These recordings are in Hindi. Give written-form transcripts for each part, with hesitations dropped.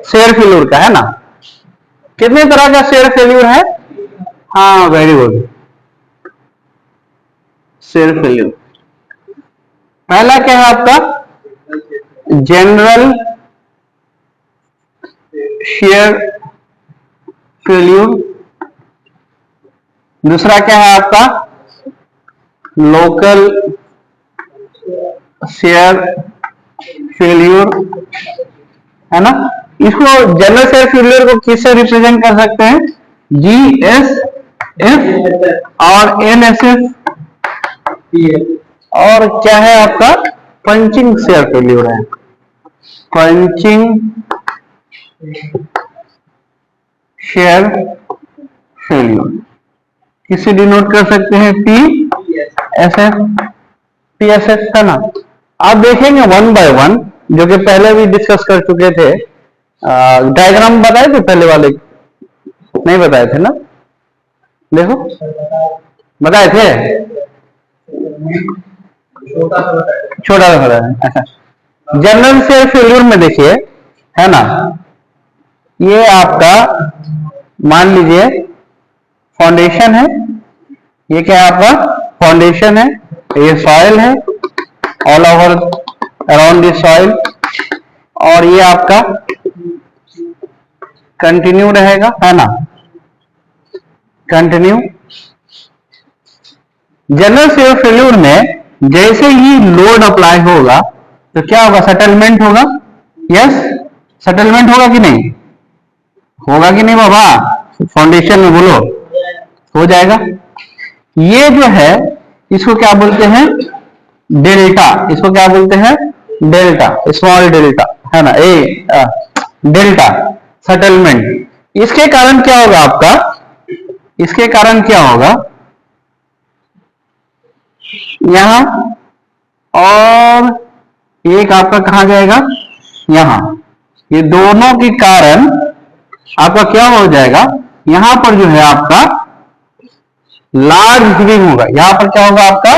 शेयर फेल्यूर का, है ना। कितने तरह का शेयर फेल्यूर है? हाँ, वेरी गुड। शेयर फेल्यूर पहला क्या है आपका? General share failure. दूसरा क्या है आपका? लोकल शेयर फेल्यूर, है ना। इसको जनरल शेयर फेल्यूर को किससे रिप्रेजेंट कर सकते हैं? GSF और NSF। और क्या है आपका? पंचिंग शेयर फेल्यूर है। पंचिंग शेयर फेल्यूर किसे डिनोट कर सकते हैं? PSF, PSF, है ना। आप देखेंगे वन बाय वन, जो कि पहले भी डिस्कस कर चुके थे। डायग्राम बताए थे पहले वाले? नहीं बताए थे ना? देखो, बताए थे। छोटा सा बताया। अच्छा, जनरल शेयर फेल्यूर में देखिए, है ना, ये आपका मान लीजिए फाउंडेशन है। ये क्या है आपका? फाउंडेशन है। ये सॉइल है, all over around this soil. और ये आपका कंटिन्यू रहेगा, है ना, कंटिन्यू। जनरल शेयर फेल्यूर में जैसे ही लोड अप्लाई होगा तो क्या होगा? सेटलमेंट होगा। यस, सेटलमेंट होगा कि नहीं? होगा कि नहीं बाबा? फाउंडेशन में बोलो, हो जाएगा। ये जो है इसको क्या बोलते हैं? डेल्टा। इसको क्या बोलते हैं? डेल्टा, स्मॉल डेल्टा, है ना। Delta settlement. इसके कारण क्या होगा आपका? इसके कारण क्या होगा? यहां, और एक आपका कहां जाएगा? यहां। ये दोनों के कारण आपका क्या हो जाएगा? यहां पर जो है आपका लार्ज हीविंग होगा। यहां पर क्या होगा आपका?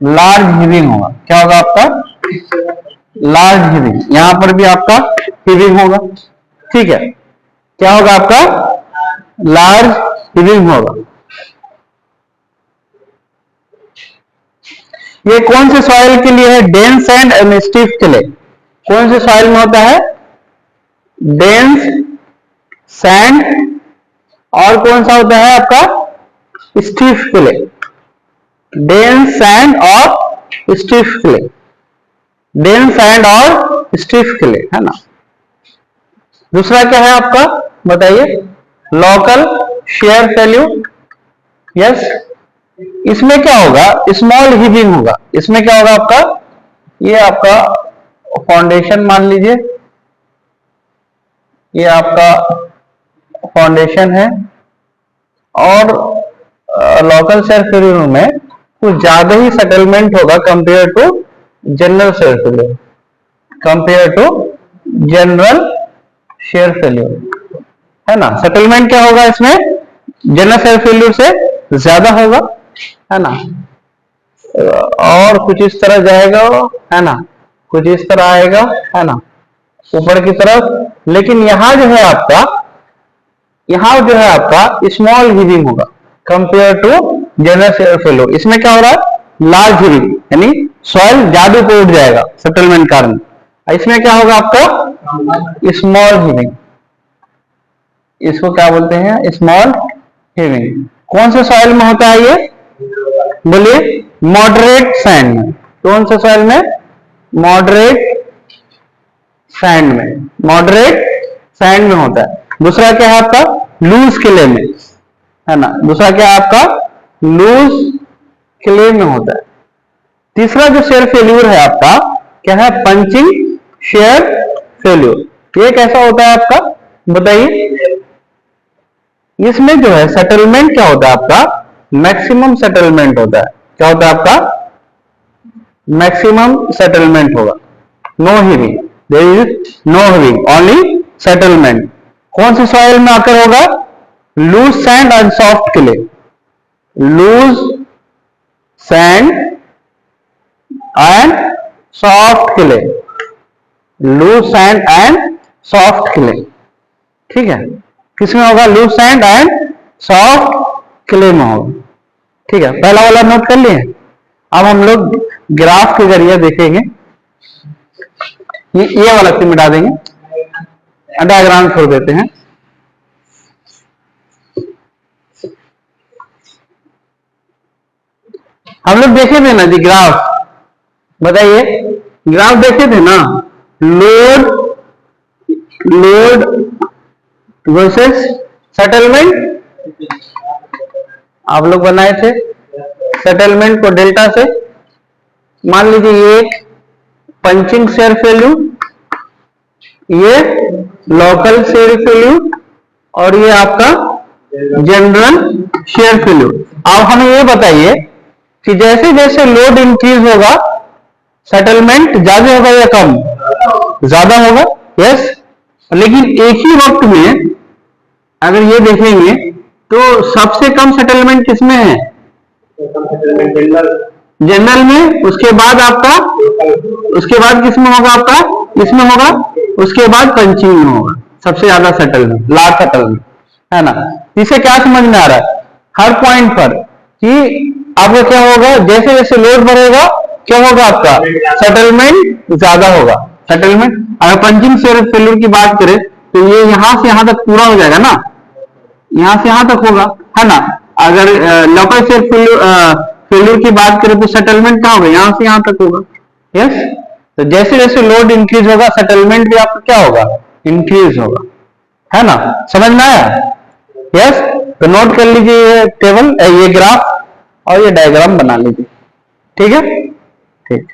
लार्ज हीविंग होगा। क्या होगा आपका? Large heaving. यहां पर भी आपका हीविंग होगा। ठीक है, क्या होगा आपका? लार्ज हीविंग होगा। ये कौन से सॉइल के लिए है? डेंस एंड स्टिफ के लिए। कौन से सॉइल में होता है? Dense sand. और कौन सा होता है आपका? स्टिफ के लिए। डेंस सैंड और स्टिफ के लिए। डेंस सैंड और स्टिफ के लिए, है ना। दूसरा क्या है आपका? बताइए। Local share failure. यस, इसमें क्या होगा? स्मॉल हीविंग होगा। इसमें क्या होगा आपका? ये आपका फाउंडेशन मान लीजिए, ये आपका फाउंडेशन है। और लोकल शेयर फेल्यूर में कुछ ज्यादा ही सेटलमेंट होगा compare to general share failure. Compare to general share failure, है ना। सेटलमेंट क्या होगा इसमें? जनरल शेयर फेल्यूर से ज्यादा होगा, है ना। और कुछ इस तरह जाएगा, है ना, कुछ इस तरह आएगा, है ना, ऊपर की तरफ। लेकिन यहां जो है आपका, यहां जो है आपका स्मॉल हीविंग होगा compare to general share failure. इसमें क्या हो रहा है? लार्ज हीविंग, यानी सॉइल ज्यादा को उठ जाएगा सेटलमेंट कारण। इसमें क्या होगा आपका? Small heaving. इसको क्या बोलते हैं? Small heaving. कौन से सॉइल में होता है ये? बोलिए। मॉडरेट सैंड में। कौन से सॉइल में? मॉडरेट सैंड में। मॉडरेट सैंड में होता है। दूसरा क्या है आपका? लूज क्ले में, है ना। दूसरा क्या है आपका? लूज क्ले में होता है। तीसरा जो शेयर फेल्यूर है आपका क्या है? Punching share failure. ये कैसा होता है आपका? बताइए। इसमें जो है सेटलमेंट क्या होता है आपका? मैक्सिमम सेटलमेंट होता है। क्या होता है आपका? मैक्सिमम सेटलमेंट होगा। No heaving, there is no heaving, only settlement. कौन से सॉइल में आकर होगा? Loose sand and soft clay. Loose sand and soft clay. Loose sand and soft clay, ठीक है, किसमें होगा? Loose sand and soft clay में होगा, ठीक है, पहला वाला नोट कर लिए। अब हम लोग ग्राफ के जरिए देखेंगे, ये वाला से मिटा देंगे, डायग्राम छोड़ देते हैं। हम लोग देखे थे ना जी ग्राफ, बताइए, ग्राफ देखे थे ना, लोड वर्सेस सेटलमेंट, आप लोग बनाए थे सेटलमेंट को डेल्टा से। मान लीजिए ये पंचिंग सेल्फ वैल्यू, ये लोकल सेल्फ वैल्यू, और ये आपका जनरल शेयर वैल्यू। अब हमें ये बताइए कि जैसे जैसे लोड इंक्रीज होगा सेटलमेंट ज्यादा होगा या कम? ज्यादा होगा, यस। लेकिन एक ही वक्त में अगर ये देखेंगे तो सबसे कम सेटलमेंट किसमें है? जनरल में। उसके बाद आपका, उसके बाद किसमें होगा? आपका इसमें होगा, उसके बाद पंचिंग में होगा सबसे ज्यादा सेटलमेंट, लार्ज सेटलमेंट, है ना। इसे क्या समझ में आ रहा है हर पॉइंट पर कि आपका क्या होगा, जैसे जैसे लोड बढ़ेगा क्या होगा? आपका सेटलमेंट ज्यादा होगा। सेटलमेंट, अगर पंचिंग फेल्यूर की बात करें तो ये यहां से यहां तक पूरा हो जाएगा ना, यहां से यहां तक होगा, है ना। अगर लोकल शेयर फेल्यूर की बात करें तो सेटलमेंट कहां होगा? यहां से यहां तक होगा, यस। तो जैसे जैसे लोड इंक्रीज होगा सेटलमेंट भी आपका क्या होगा? इंक्रीज होगा, है ना। समझ में आया? यस। तो नोट कर लीजिए ये टेबल, ये ग्राफ और ये डायग्राम बना लीजिए, ठीक है, ठीक।